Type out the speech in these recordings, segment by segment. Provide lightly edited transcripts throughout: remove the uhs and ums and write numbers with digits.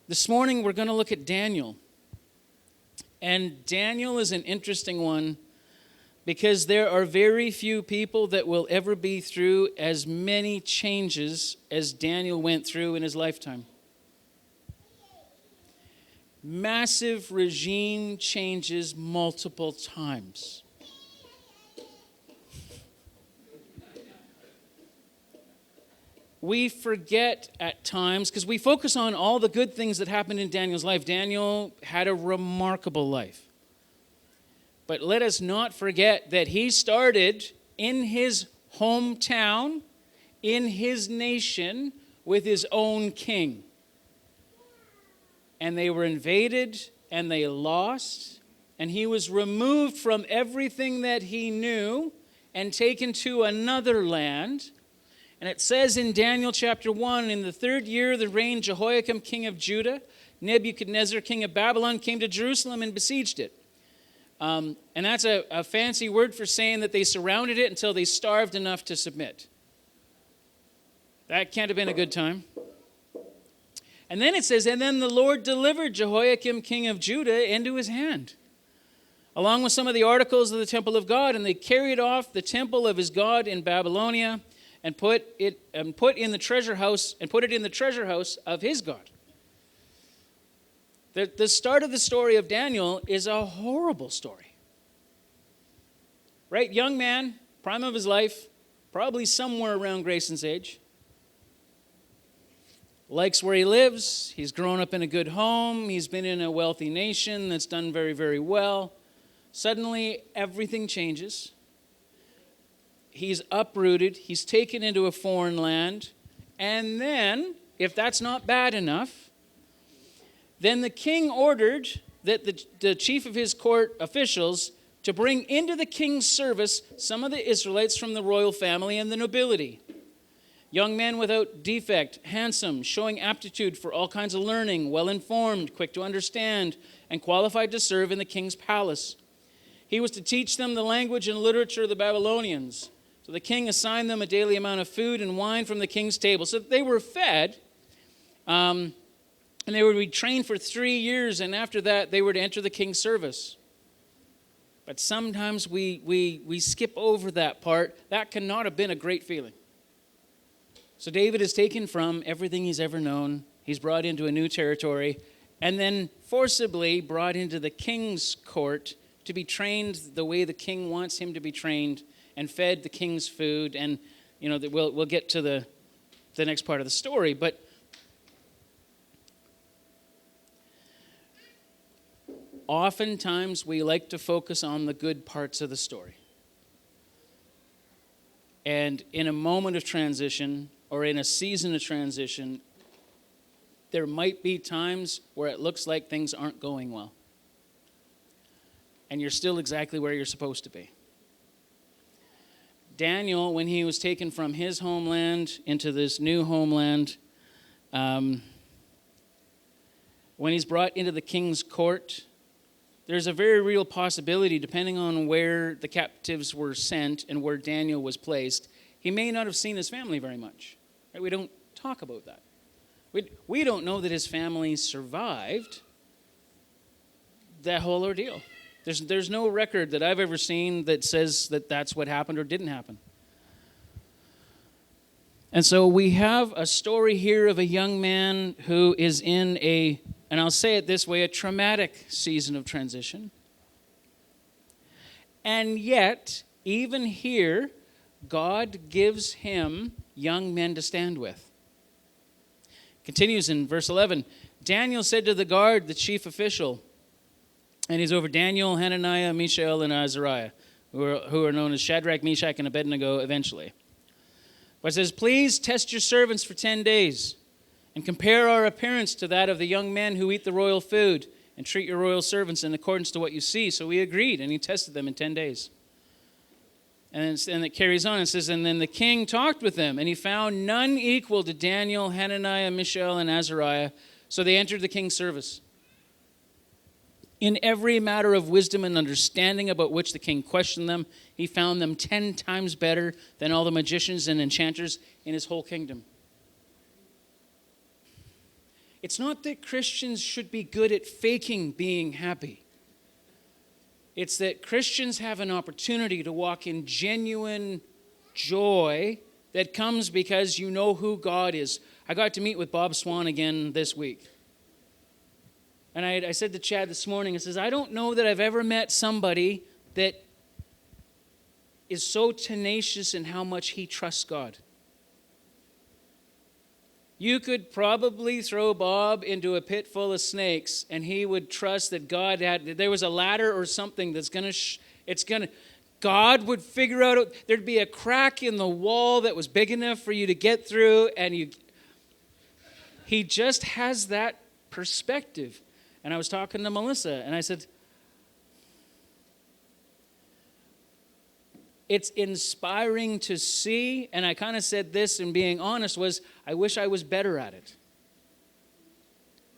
This morning we're going to look at Daniel. And Daniel is an interesting one because there are very few people that will ever be through as many changes as Daniel went through in his lifetime. Massive regime changes multiple times. We forget at times, because we focus on all the good things that happened in Daniel's life. Daniel had a remarkable life. But let us not forget that he started in his hometown, in his nation, with his own king. And they were invaded, and they lost, and he was removed from everything that he knew and taken to another land. And it says in Daniel chapter 1, in the 3rd year of the reign of Jehoiakim, king of Judah, Nebuchadnezzar, king of Babylon, came to Jerusalem and besieged it. And that's a fancy word for saying that they surrounded it until they starved enough to submit. That can't have been a good time. And then it says, and then the Lord delivered Jehoiakim, king of Judah, into his hand, along with some of the articles of the temple of God. And they carried off the temple of his God in Babylonia, and put it in the treasure house of his God. The start of the story of Daniel is a horrible story. Right? Young man, prime of his life, probably somewhere around Grayson's age. Likes where he lives. He's grown up in a good home. He's been in a wealthy nation that's done very, very well. Suddenly, everything changes. He's uprooted, he's taken into a foreign land, and then, if that's not bad enough, then the king ordered that the chief of his court officials to bring into the king's service some of the Israelites from the royal family and the nobility. Young men without defect, handsome, showing aptitude for all kinds of learning, well-informed, quick to understand, and qualified to serve in the king's palace. He was to teach them the language and literature of the Babylonians. So the king assigned them a daily amount of food and wine from the king's table. So they were fed, and they would be trained for 3 years, and after that, they were to enter the king's service. But sometimes we skip over that part. That cannot have been a great feeling. So David is taken from everything he's ever known. He's brought into a new territory, and then forcibly brought into the king's court to be trained the way the king wants him to be trained, and fed the king's food. And we'll get to the next part of the story. But oftentimes we like to focus on the good parts of the story. And in a moment of transition, or in a season of transition, there might be times where it looks like things aren't going well. And you're still exactly where you're supposed to be. Daniel, when he was taken from his homeland into this new homeland, when he's brought into the king's court, there's a very real possibility, depending on where the captives were sent and where Daniel was placed, he may not have seen his family very much. Right? We don't talk about that. We don't know that his family survived that whole ordeal. There's no record that I've ever seen that says that that's what happened or didn't happen. And so we have a story here of a young man who is in and I'll say it this way, a traumatic season of transition. And yet, even here, God gives him young men to stand with. Continues in verse 11. Daniel said to the guard, the chief official, and he's over Daniel, Hananiah, Mishael, and Azariah, who are known as Shadrach, Meshach, and Abednego eventually. But it says, please test your servants for 10 days and compare our appearance to that of the young men who eat the royal food and treat your royal servants in accordance to what you see. So we agreed, and he tested them in 10 days. And it carries on. It says, and then the king talked with them, and he found none equal to Daniel, Hananiah, Mishael, and Azariah. So they entered the king's service. In every matter of wisdom and understanding about which the king questioned them, he found them 10 times better than all the magicians and enchanters in his whole kingdom. It's not that Christians should be good at faking being happy. It's that Christians have an opportunity to walk in genuine joy that comes because you know who God is. I got to meet with Bob Swan again this week. And I said to Chad this morning, I says, I don't know that I've ever met somebody that is so tenacious in how much he trusts God. You could probably throw Bob into a pit full of snakes and he would trust that God there was a ladder or something that's going to, God would figure out, there'd be a crack in the wall that was big enough for you to get through, and he just has that perspective. And I was talking to Melissa, and I said, it's inspiring to see, and I kind of said this in being honest, was I wish I was better at it.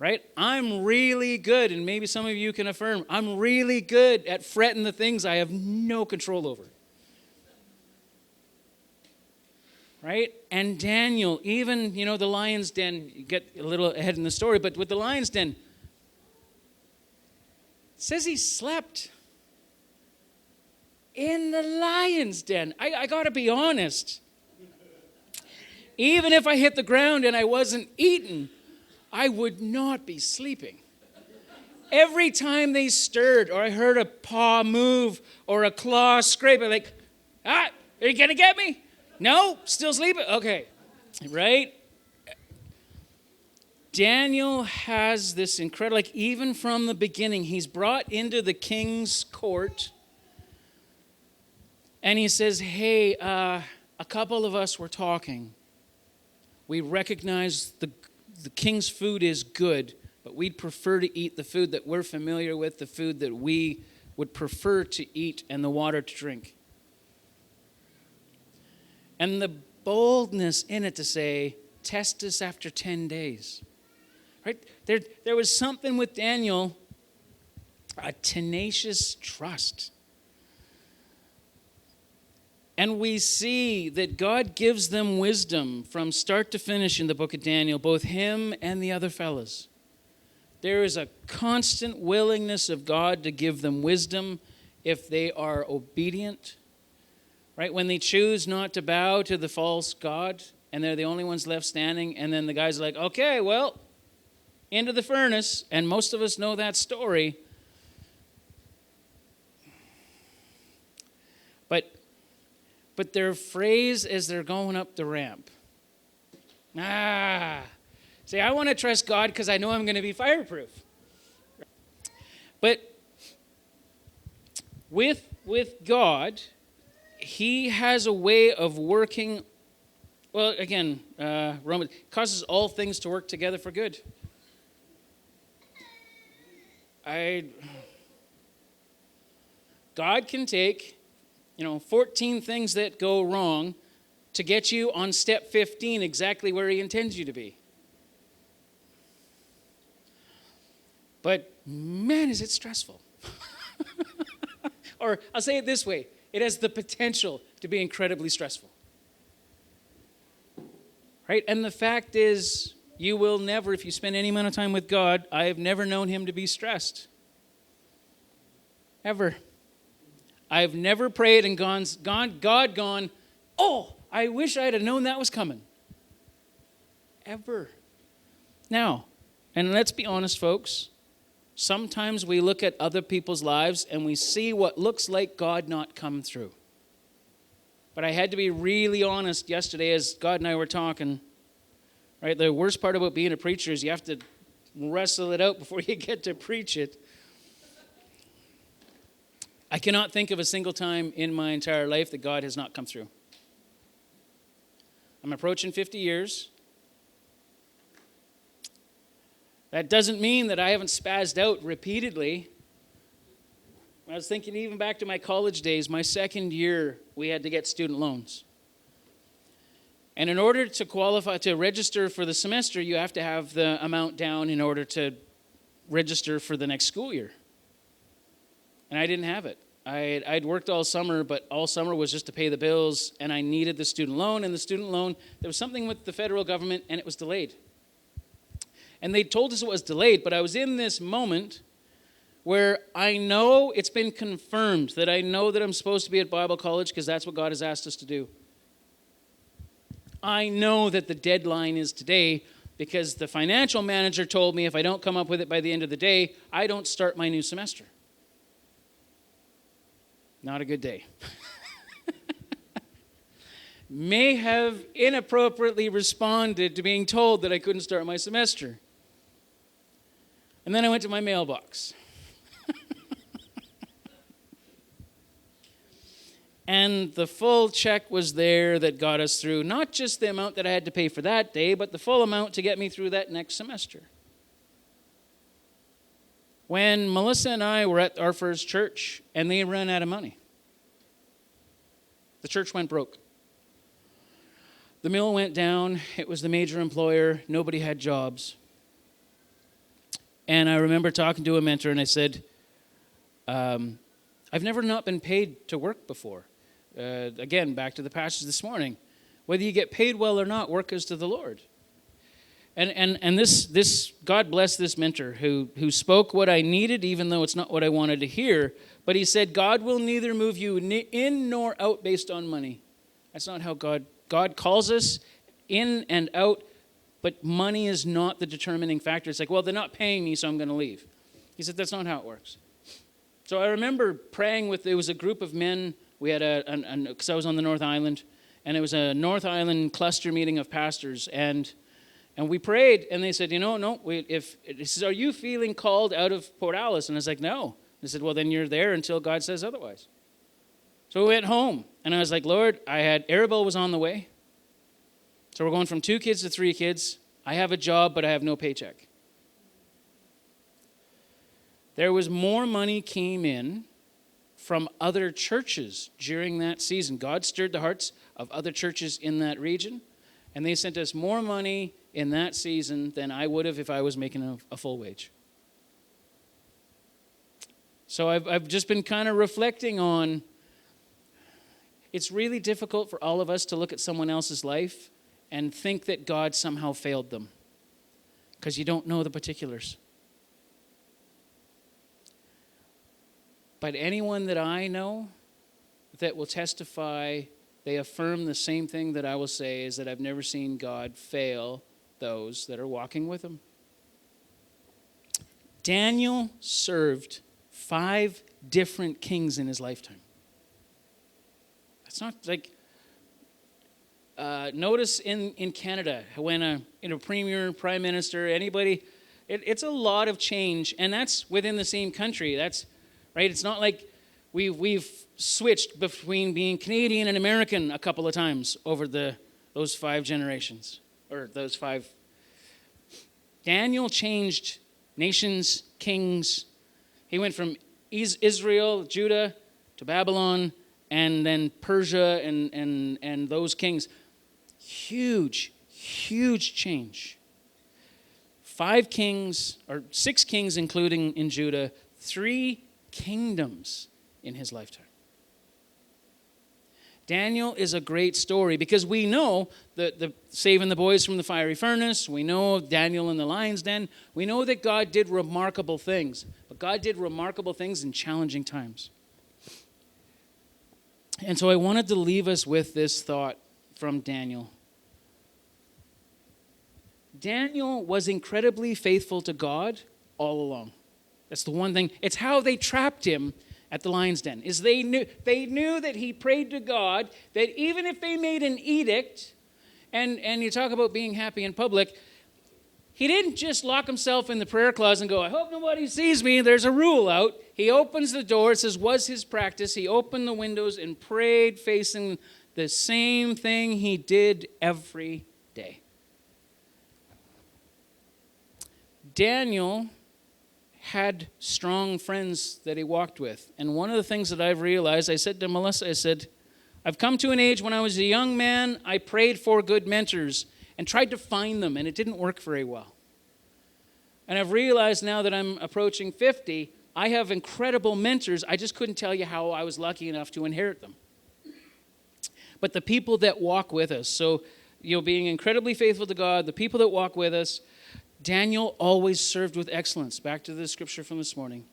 Right? I'm really good, and maybe some of you can affirm, I'm really good at fretting the things I have no control over. Right? And Daniel, even, the lion's den, you get a little ahead in the story, but with the lion's den, it says he slept in the lion's den. I got to be honest. Even if I hit the ground and I wasn't eaten, I would not be sleeping. Every time they stirred or I heard a paw move or a claw scrape, I'm like, are you going to get me? No? Still sleeping? Okay. Right? Daniel has this incredible, even from the beginning, he's brought into the king's court and he says, hey, a couple of us were talking. We recognize the king's food is good, but we'd prefer to eat the food that we're familiar with, the food that we would prefer to eat, and the water to drink. And the boldness in it to say, test us after 10 days. Right? There was something with Daniel, a tenacious trust. And we see that God gives them wisdom from start to finish in the book of Daniel, both him and the other fellas. There is a constant willingness of God to give them wisdom if they are obedient. Right? When they choose not to bow to the false god and they're the only ones left standing, and then the guys are like, okay, well, into the furnace, and most of us know that story. But their phrase as they're going up the ramp. Say, I want to trust God because I know I'm going to be fireproof. But with God, he has a way of working. Well, again, Romans causes all things to work together for good. God can take 14 things that go wrong to get you on step 15 exactly where he intends you to be. But man, is it stressful. Or I'll say it this way, it has the potential to be incredibly stressful. Right? And the fact is, you will never, if you spend any amount of time with God, I have never known him to be stressed. Ever. I've never prayed and gone, oh, I wish I'd have known that was coming. Ever. Now, and let's be honest, folks, sometimes we look at other people's lives and we see what looks like God not come through. But I had to be really honest yesterday as God and I were talking. Right? The worst part about being a preacher is you have to wrestle it out before you get to preach it. I cannot think of a single time in my entire life that God has not come through. I'm approaching 50 years. That doesn't mean that I haven't spazzed out repeatedly. I was thinking even back to my college days, my second year, we had to get student loans. And in order to qualify, to register for the semester, you have to have the amount down in order to register for the next school year. And I didn't have it. I'd worked all summer, but all summer was just to pay the bills, and I needed the student loan. And the student loan, there was something with the federal government, and it was delayed. And they told us it was delayed, but I was in this moment where I know it's been confirmed, that I know that I'm supposed to be at Bible college because that's what God has asked us to do. I know that the deadline is today because the financial manager told me if I don't come up with it by the end of the day, I don't start my new semester. Not a good day. May have inappropriately responded to being told that I couldn't start my semester. And then I went to my mailbox. And the full check was there that got us through, not just the amount that I had to pay for that day, but the full amount to get me through that next semester. When Melissa and I were at our first church, and they ran out of money. The church went broke. The mill went down. It was the major employer. Nobody had jobs. And I remember talking to a mentor, and I said, I've never not been paid to work before. Again, back to the passage this morning. Whether you get paid well or not, work is to the Lord. And this God bless this mentor who spoke what I needed, even though it's not what I wanted to hear. But he said, God will neither move you in nor out based on money. That's not how God calls us in and out, but money is not the determining factor. It's like, well, they're not paying me, so I'm going to leave. He said, that's not how it works. So I remember praying it was a group of men. We had because I was on the North Island, and it was a North Island cluster meeting of pastors, and we prayed, and they said, he says, are you feeling called out of Port Alice? And I was like, no. They said, well, then you're there until God says otherwise. So we went home, and I was like, Lord, Arabelle was on the way. So we're going from 2 kids to 3 kids. I have a job, but I have no paycheck. There was more money came in from other churches during that season. God stirred the hearts of other churches in that region, and they sent us more money in that season than I would have if I was making a full wage. So I've just been kind of reflecting on, it's really difficult for all of us to look at someone else's life and think that God somehow failed them because you don't know the particulars. But anyone that I know that will testify, they affirm the same thing that I will say, is that I've never seen God fail those that are walking with him. Daniel served 5 different kings in his lifetime. That's not like, notice in Canada, when a premier, prime minister, anybody, it's a lot of change, and that's within the same country. That's right. It's not like we've switched between being Canadian and American a couple of times over those 5 generations, or those 5. Daniel changed nations, kings. He went from Israel, Judah, to Babylon, and then Persia and those kings. Huge, huge change. 5 kings, or 6 kings including in Judah, 3 kingdoms in his lifetime. Daniel is a great story because we know the saving the boys from the fiery furnace. We know Daniel in the lion's den. We know that God did remarkable things, but God did remarkable things in challenging times. And so I wanted to leave us with this thought from Daniel. Daniel was incredibly faithful to God all along. That's the one thing. It's how they trapped him at the lion's den. Is they knew that he prayed to God, that even if they made an edict, and you talk about being happy in public, he didn't just lock himself in the prayer closet and go, I hope nobody sees me, there's a rule out. He opens the door, it says, was his practice. He opened the windows and prayed facing the same thing he did every day. Daniel had strong friends that he walked with. And one of the things that I've realized, I said to Melissa, I said, I've come to an age when I was a young man, I prayed for good mentors and tried to find them, and it didn't work very well. And I've realized now that I'm approaching 50, I have incredible mentors. I just couldn't tell you how I was lucky enough to inherit them. But the people that walk with us, so being incredibly faithful to God, the people that walk with us, Daniel always served with excellence. Back to the scripture from this morning.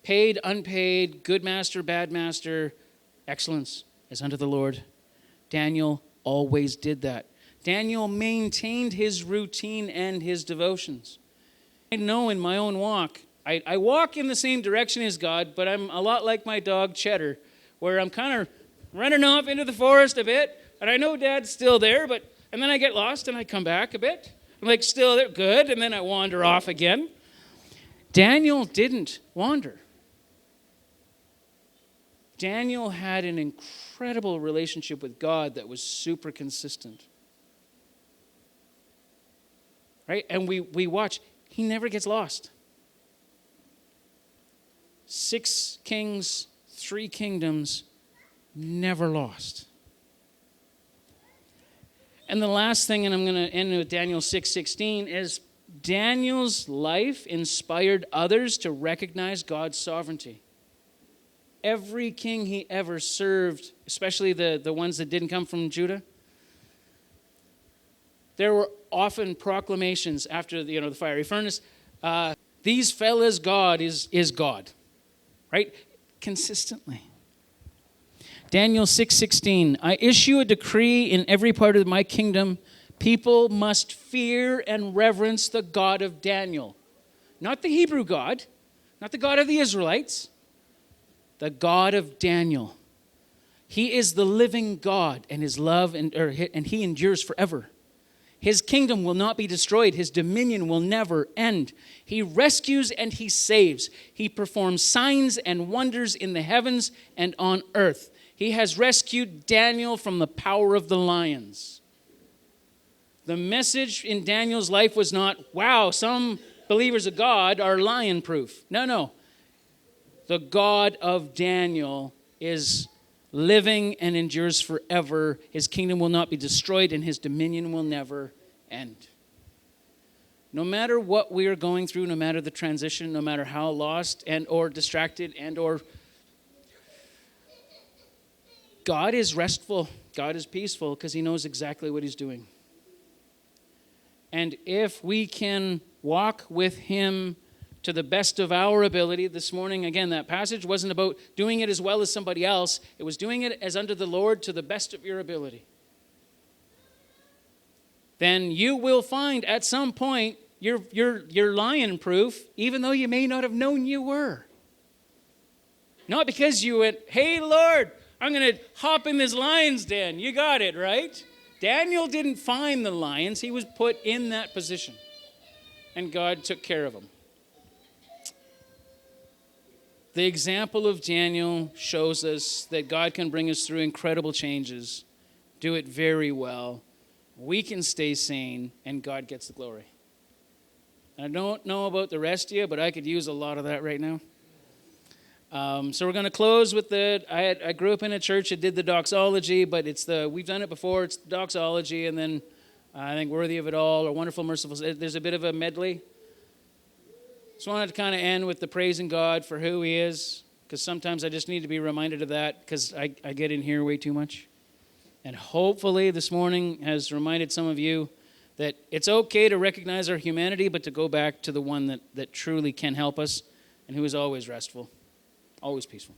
Paid, unpaid, good master, bad master, excellence is unto the Lord. Daniel always did that. Daniel maintained his routine and his devotions. I know in my own walk, I walk in the same direction as God, but I'm a lot like my dog Cheddar, where I'm kind of running off into the forest a bit, and I know Dad's still there, and then I get lost and I come back a bit. I'm like, still there, good, and then I wander off again. Daniel didn't wander. Daniel had an incredible relationship with God that was super consistent. Right? And we watch, he never gets lost. 6 kings, 3 kingdoms, never lost. And the last thing, and I'm going to end with Daniel 6:16, is Daniel's life inspired others to recognize God's sovereignty. Every king he ever served, especially the ones that didn't come from Judah, there were often proclamations after the fiery furnace. These fellas, God is God, right? Consistently. Daniel 6:16, I issue a decree in every part of my kingdom. People must fear and reverence the God of Daniel. Not the Hebrew God, not the God of the Israelites, the God of Daniel. He is the living God, and his love and he endures forever. His kingdom will not be destroyed. His dominion will never end. He rescues and he saves. He performs signs and wonders in the heavens and on earth. He has rescued Daniel from the power of the lions. The message in Daniel's life was not, wow, some believers of God are lion-proof. No. The God of Daniel is living and endures forever. His kingdom will not be destroyed, and his dominion will never end. No matter what we are going through, no matter the transition, no matter how lost and or distracted and or God is restful, God is peaceful, because he knows exactly what he's doing. And if we can walk with him to the best of our ability, this morning, again, that passage wasn't about doing it as well as somebody else. It was doing it as unto the Lord to the best of your ability. Then you will find at some point you're lion-proof, even though you may not have known you were. Not because you went, hey, Lord, I'm going to hop in this lion's den. You got it, right? Daniel didn't find the lions. He was put in that position. And God took care of him. The example of Daniel shows us that God can bring us through incredible changes, do it very well. We can stay sane, and God gets the glory. I don't know about the rest of you, but I could use a lot of that right now. So we're going to close with I grew up in a church that did the doxology, but we've done it before. It's the doxology, and then I think worthy of it all, or wonderful, merciful. There's a bit of a medley. Just wanted to kind of end with the praising God for who he is, because sometimes I just need to be reminded of that, because I get in here way too much. And hopefully this morning has reminded some of you that it's okay to recognize our humanity, but to go back to the one that truly can help us and who is always restful, always peaceful.